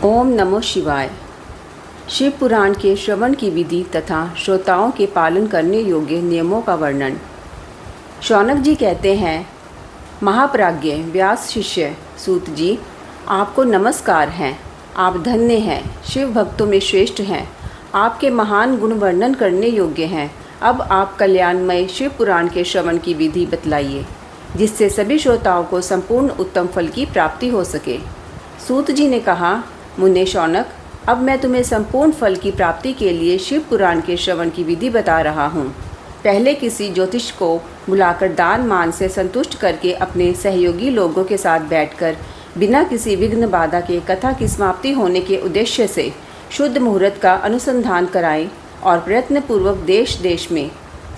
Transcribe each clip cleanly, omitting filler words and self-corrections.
ओम नमो शिवाय। शिव पुराण के श्रवण की विधि तथा श्रोताओं के पालन करने योग्य नियमों का वर्णन। शौनक जी कहते हैं, महाप्राज्ञ व्यास शिष्य सूत जी, आपको नमस्कार हैं। आप धन्य हैं, शिव भक्तों में श्रेष्ठ हैं। आपके महान गुण वर्णन करने योग्य हैं। अब आप कल्याणमय शिव पुराण के श्रवण की विधि बतलाइए, जिससे सभी श्रोताओं को संपूर्ण उत्तम फल की प्राप्ति हो सके। सूत जी ने कहा, मुने शौनक, अब मैं तुम्हें संपूर्ण फल की प्राप्ति के लिए शिव पुराण के श्रवण की विधि बता रहा हूँ। पहले किसी ज्योतिष को बुलाकर दान मान से संतुष्ट करके अपने सहयोगी लोगों के साथ बैठकर बिना किसी विघ्न बाधा के कथा की समाप्ति होने के उद्देश्य से शुद्ध मुहूर्त का अनुसंधान कराएं और प्रयत्नपूर्वक देश देश में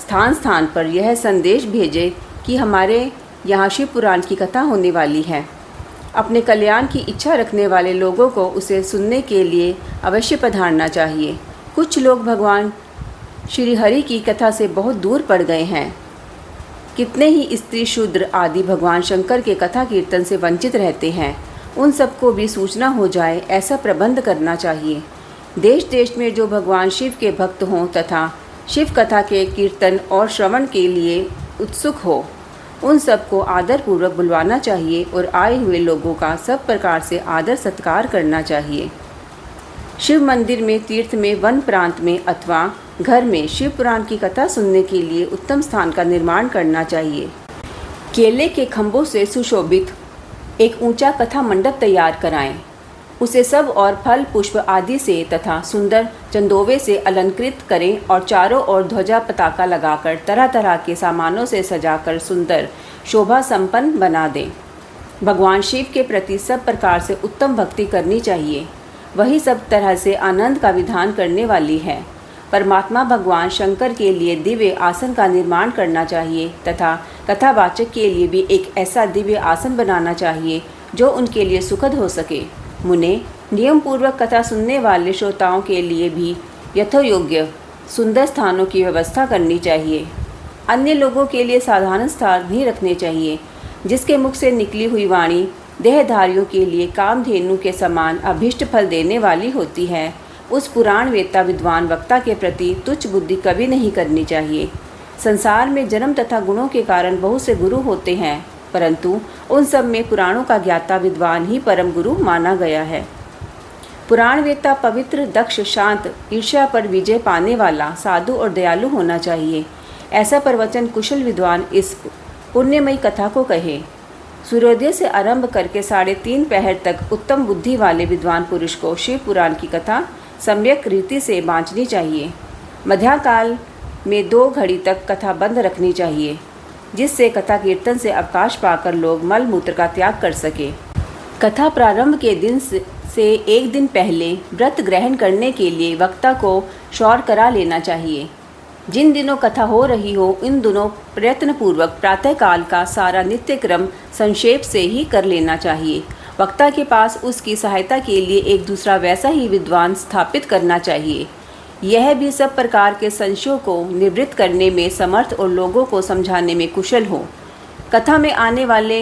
स्थान स्थान पर यह संदेश भेजें कि हमारे यहाँ शिव पुराण की कथा होने वाली है। अपने कल्याण की इच्छा रखने वाले लोगों को उसे सुनने के लिए अवश्य पधारना चाहिए। कुछ लोग भगवान श्री हरि की कथा से बहुत दूर पड़ गए हैं। कितने ही स्त्री शूद्र आदि भगवान शंकर के कथा कीर्तन से वंचित रहते हैं। उन सबको भी सूचना हो जाए, ऐसा प्रबंध करना चाहिए। देश देश में जो भगवान शिव के भक्त हों तथा शिव कथा के कीर्तन और श्रवण के लिए उत्सुक हो, उन सबको आदरपूर्वक बुलवाना चाहिए और आए हुए लोगों का सब प्रकार से आदर सत्कार करना चाहिए। शिव मंदिर में, तीर्थ में, वन प्रांत में अथवा घर में शिव पुराण की कथा सुनने के लिए उत्तम स्थान का निर्माण करना चाहिए। केले के खंभों से सुशोभित एक ऊंचा कथा मंडप तैयार कराएं। उसे सब और फल पुष्प आदि से तथा सुंदर चंदोवे से अलंकृत करें और चारों ओर ध्वजा पताका लगाकर तरह तरह के सामानों से सजाकर सुंदर शोभा संपन्न बना दें। भगवान शिव के प्रति सब प्रकार से उत्तम भक्ति करनी चाहिए। वही सब तरह से आनंद का विधान करने वाली है। परमात्मा भगवान शंकर के लिए दिव्य आसन का निर्माण करना चाहिए तथा कथावाचक के लिए भी एक ऐसा दिव्य आसन बनाना चाहिए जो उनके लिए सुखद हो सके। मुने, नियम पूर्वक कथा सुनने वाले श्रोताओं के लिए भी यथोयोग्य सुंदर स्थानों की व्यवस्था करनी चाहिए। अन्य लोगों के लिए साधारण स्थान ही रखने चाहिए। जिसके मुख से निकली हुई वाणी देहधारियों के लिए कामधेनु के समान अभीष्ट फल देने वाली होती है, उस पुराण वेत्ता विद्वान वक्ता के प्रति तुच्छ बुद्धि कभी नहीं करनी चाहिए। संसार में जन्म तथा गुणों के कारण बहुत से गुरु होते हैं, परंतु उन सब में पुराणों का ज्ञाता विद्वान ही परम गुरु माना गया है। पुराण वेत्ता पवित्र, दक्ष, शांत, ईर्ष्या पर विजय पाने वाला, साधु और दयालु होना चाहिए। ऐसा प्रवचन कुशल विद्वान इस पुण्यमयी कथा को कहे। सूर्योदय से आरंभ करके 3:30 पहर तक उत्तम बुद्धि वाले विद्वान पुरुष को शिव पुराण की कथा सम्यक रीति से बाँचनी चाहिए। मध्याकाल में 2 घड़ी तक कथा बंद रखनी चाहिए, जिससे कथा कीर्तन से अवकाश पाकर लोग मल मूत्र का त्याग कर सके। कथा प्रारंभ के दिन से एक दिन पहले व्रत ग्रहण करने के लिए वक्ता को शौर करा लेना चाहिए। जिन दिनों कथा हो रही हो, इन दिनों प्रयत्नपूर्वक प्रातःकाल का सारा नित्य क्रम संक्षेप से ही कर लेना चाहिए। वक्ता के पास उसकी सहायता के लिए एक दूसरा वैसा ही विद्वान स्थापित करना चाहिए। यह भी सब प्रकार के संशयों को निवृत्त करने में समर्थ और लोगों को समझाने में कुशल हो। कथा में आने वाले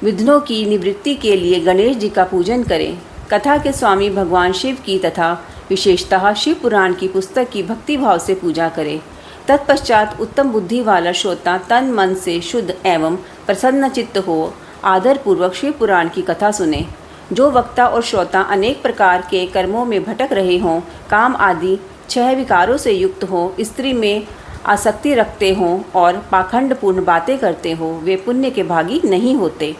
विघ्नों की निवृत्ति के लिए गणेश जी का पूजन करें। कथा के स्वामी भगवान शिव की तथा विशेषतः शिव पुराण की पुस्तक की भक्ति भाव से पूजा करें। तत्पश्चात उत्तम बुद्धि वाला श्रोता तन मन से शुद्ध एवं प्रसन्न चित्त हो आदरपूर्वक शिव पुराण की कथा सुने। जो वक्ता और श्रोता अनेक प्रकार के कर्मों में भटक रहे हों, काम आदि 6 विकारों से युक्त हो, स्त्री में आसक्ति रखते हों और पाखंडपूर्ण बातें करते हों, वे पुण्य के भागी नहीं होते।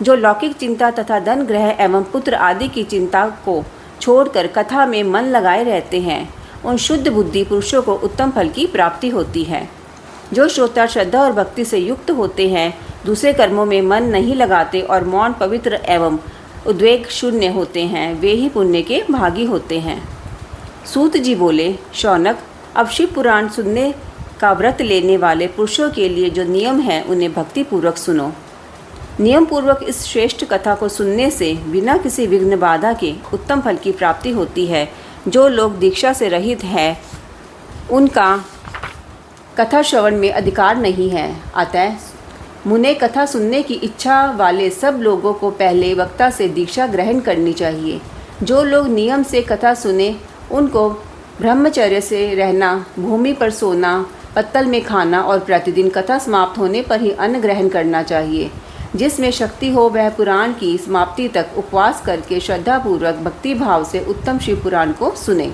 जो लौकिक चिंता तथा धन ग्रह एवं पुत्र आदि की चिंता को छोड़कर कथा में मन लगाए रहते हैं, उन शुद्ध बुद्धि पुरुषों को उत्तम फल की प्राप्ति होती है। जो श्रोता श्रद्धा और भक्ति से युक्त होते हैं, दूसरे कर्मों में मन नहीं लगाते और मौन, पवित्र एवं उद्वेग शून्य होते हैं, वे ही पुण्य के भागी होते हैं। सूत जी बोले, शौनक, अब शिव पुराण सुनने का व्रत लेने वाले पुरुषों के लिए जो नियम है, उन्हें भक्ति पूर्वक सुनो। नियम पूर्वक इस श्रेष्ठ कथा को सुनने से बिना किसी विघ्न बाधा के उत्तम फल की प्राप्ति होती है। जो लोग दीक्षा से रहित हैं, उनका कथा श्रवण में अधिकार नहीं है। अतः मुने, कथा सुनने की इच्छा वाले सब लोगों को पहले वक्ता से दीक्षा ग्रहण करनी चाहिए। जो लोग नियम से कथा सुने उनको ब्रह्मचर्य से रहना, भूमि पर सोना, पत्तल में खाना और प्रतिदिन कथा समाप्त होने पर ही अन्न ग्रहण करना चाहिए। जिसमें शक्ति हो वह पुराण की समाप्ति तक उपवास करके श्रद्धापूर्वक भक्ति भाव से उत्तम शिव पुराण को सुने।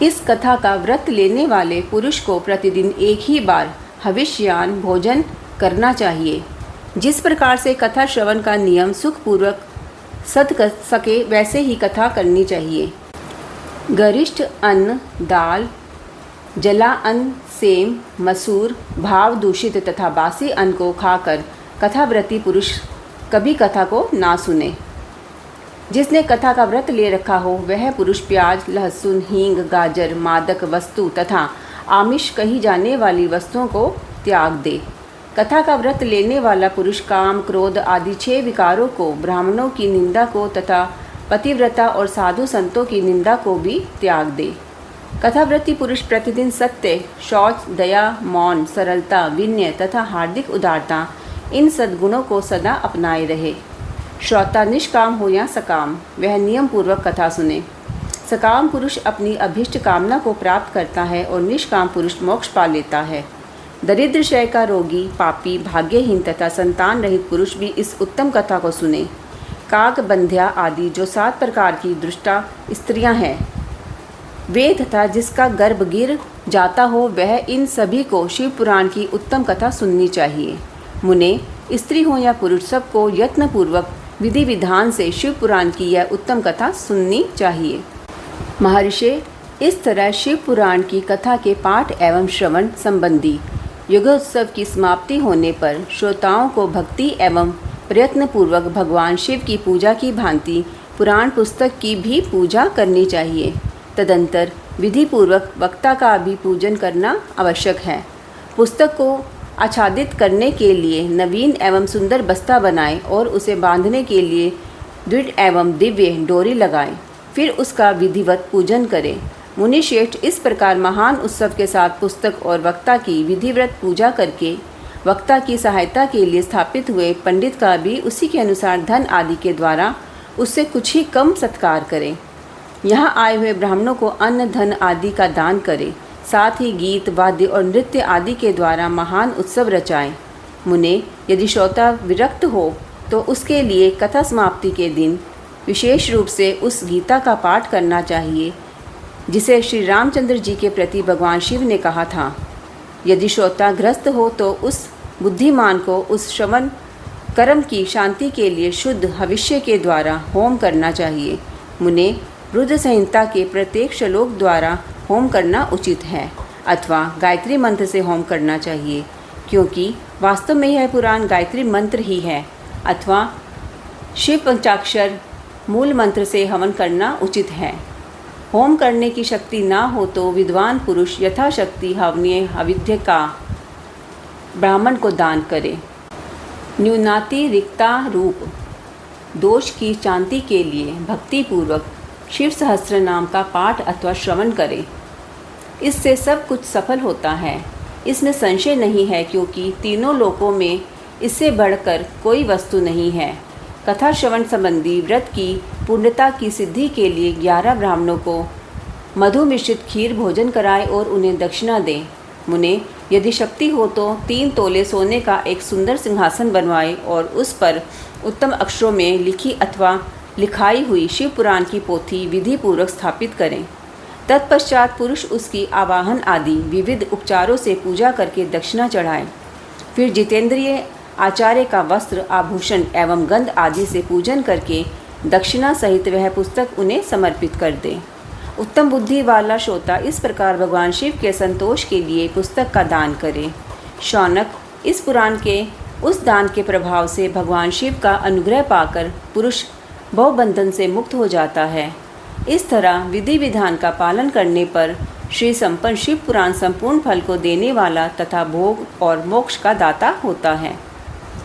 इस कथा का व्रत लेने वाले पुरुष को प्रतिदिन एक ही बार हविष्यान भोजन करना चाहिए। जिस प्रकार से कथा श्रवण का नियम सुखपूर्वक सद कर सके वैसे ही कथा करनी चाहिए। गरिष्ठ अन्न, दाल, जला अन्न, सेम, मसूर, भाव दूषित तथा बासी अन्न को खाकर कथाव्रती पुरुष कभी कथा को ना सुने। जिसने कथा का व्रत ले रखा हो वह पुरुष प्याज, लहसुन, हींग, गाजर, मादक वस्तु तथा आमिष कही जाने वाली वस्तुओं को त्याग दे। कथा का व्रत लेने वाला पुरुष काम, क्रोध आदि 6 विकारों को, ब्राह्मणों की निंदा को तथा पतिव्रता और साधु संतों की निंदा को भी त्याग दे। कथाव्रती पुरुष प्रतिदिन सत्य, शौच, दया, मौन, सरलता, विनय तथा हार्दिक उदारता इन सद्गुणों को सदा अपनाए रहे। श्रोता निष्काम हो या सकाम वह नियम पूर्वक कथा सुने। सकाम पुरुष अपनी अभीष्ट कामना को प्राप्त करता है और निष्काम पुरुष मोक्ष पा लेता है। दरिद्र शय का रोगी, पापी, भाग्यहीन तथा संतान रहित पुरुष भी इस उत्तम कथा को सुने। काक, बंध्या आदि जो 7 प्रकार की दुष्टा स्त्रियां हैं वे तथा जिसका गर्भ गिर जाता हो वह इन सभी को शिव पुराण की उत्तम कथा सुननी चाहिए। मुने, स्त्री हो या पुरुष सबको यत्नपूर्वक विधि विधान से शिव पुराण की यह उत्तम कथा सुननी चाहिए। महर्षि, इस तरह शिव पुराण की कथा के पाठ एवं श्रवण संबंधी युगोत्सव की समाप्ति होने पर श्रोताओं को भक्ति एवं प्रयत्नपूर्वक भगवान शिव की पूजा की भांति पुराण पुस्तक की भी पूजा करनी चाहिए। तदंतर विधिपूर्वक वक्ता का भी पूजन करना आवश्यक है। पुस्तक को आच्छादित करने के लिए नवीन एवं सुंदर बस्ता बनाएं और उसे बांधने के लिए दृढ़ एवं दिव्य डोरी लगाएं। फिर उसका विधिवत पूजन करें। मुनि श्रेष्ठ इस प्रकार महान उत्सव के साथ पुस्तक और वक्ता की विधिवत पूजा करके वक्ता की सहायता के लिए स्थापित हुए पंडित का भी उसी के अनुसार धन आदि के द्वारा उससे कुछ ही कम सत्कार करें। यहाँ आए हुए ब्राह्मणों को अन्न, धन आदि का दान करें। साथ ही गीत, वाद्य और नृत्य आदि के द्वारा महान उत्सव रचाएं। मुने, यदि श्रोता विरक्त हो तो उसके लिए कथा समाप्ति के दिन विशेष रूप से उस गीता का पाठ करना चाहिए जिसे श्री रामचंद्र जी के प्रति भगवान शिव ने कहा था। यदि श्रोता ग्रस्त हो तो उस बुद्धिमान को उस श्रवण कर्म की शांति के लिए शुद्ध हविष्य के द्वारा होम करना चाहिए। मुने, रुद्र संहिता के प्रत्येक श्लोक द्वारा होम करना उचित है अथवा गायत्री मंत्र से होम करना चाहिए, क्योंकि वास्तव में यह पुराण गायत्री मंत्र ही है। अथवा शिव पंचाक्षर मूल मंत्र से हवन करना उचित है। होम करने की शक्ति ना हो तो विद्वान पुरुष यथाशक्ति हवनीय हविध्य का ब्राह्मण को दान करे। न्यूनाति रिक्ता रूप दोष की शांति के लिए भक्तिपूर्वक शिव सहस्त्र नाम का पाठ अथवा श्रवण करें। इससे सब कुछ सफल होता है, इसमें संशय नहीं है, क्योंकि तीनों लोकों में इससे बढ़कर कोई वस्तु नहीं है। कथा श्रवण संबंधी व्रत की पूर्णता की सिद्धि के लिए 11 ब्राह्मणों को मधु मिश्रित खीर भोजन कराएं और उन्हें दक्षिणा दें। मुने, यदि शक्ति हो तो 3 तोले सोने का एक सुंदर सिंहासन बनवाएं और उस पर उत्तम अक्षरों में लिखी अथवा लिखाई हुई शिव पुराण की पोथी विधि पूर्वक स्थापित करें। तत्पश्चात पुरुष उसकी आवाहन आदि विविध उपचारों से पूजा करके दक्षिणा चढ़ाएं। फिर जितेंद्रिय आचार्य का वस्त्र, आभूषण एवं गंध आदि से पूजन करके दक्षिणा सहित वह पुस्तक उन्हें समर्पित कर दें। उत्तम बुद्धि वाला श्रोता इस प्रकार भगवान शिव के संतोष के लिए पुस्तक का दान करे। शौनक, इस पुराण के उस दान के प्रभाव से भगवान शिव का अनुग्रह पाकर पुरुष भवबंधन से मुक्त हो जाता है। इस तरह विधि विधान का पालन करने पर श्री संपन्न शिव पुराण संपूर्ण फल को देने वाला तथा भोग और मोक्ष का दाता होता है।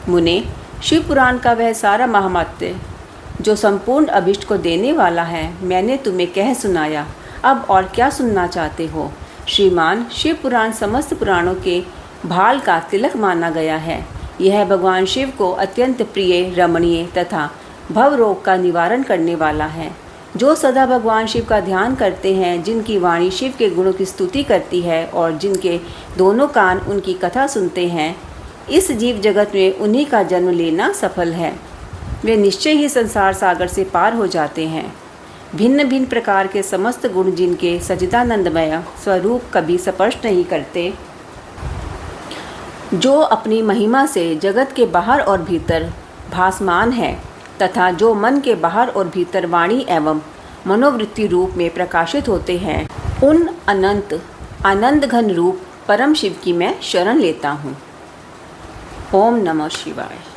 मुने, शिव पुराण का वह सारा महात्म्य जो संपूर्ण अभिष्ट को देने वाला है मैंने तुम्हें कह सुनाया। अब और क्या सुनना चाहते हो? श्रीमान, शिव पुराण समस्त पुराणों के भाल का तिलक माना गया है। यह भगवान शिव को अत्यंत प्रिय, रमणीय तथा भव रोग का निवारण करने वाला है। जो सदा भगवान शिव का ध्यान करते हैं, जिनकी वाणी शिव के गुणों की स्तुति करती है और जिनके दोनों कान उनकी कथा सुनते हैं, इस जीव जगत में उन्हीं का जन्म लेना सफल है। वे निश्चय ही संसार सागर से पार हो जाते हैं। भिन्न भिन्न प्रकार के समस्त गुण जिनके सच्चिदानंदमय स्वरूप कभी स्पर्श नहीं करते, जो अपनी महिमा से जगत के बाहर और भीतर भासमान है तथा जो मन के बाहर और भीतर वाणी एवं मनोवृत्ति रूप में प्रकाशित होते हैं, उन अनंत आनंद घन रूप परम शिव की मैं शरण लेता हूँ। ओम नमः शिवाय।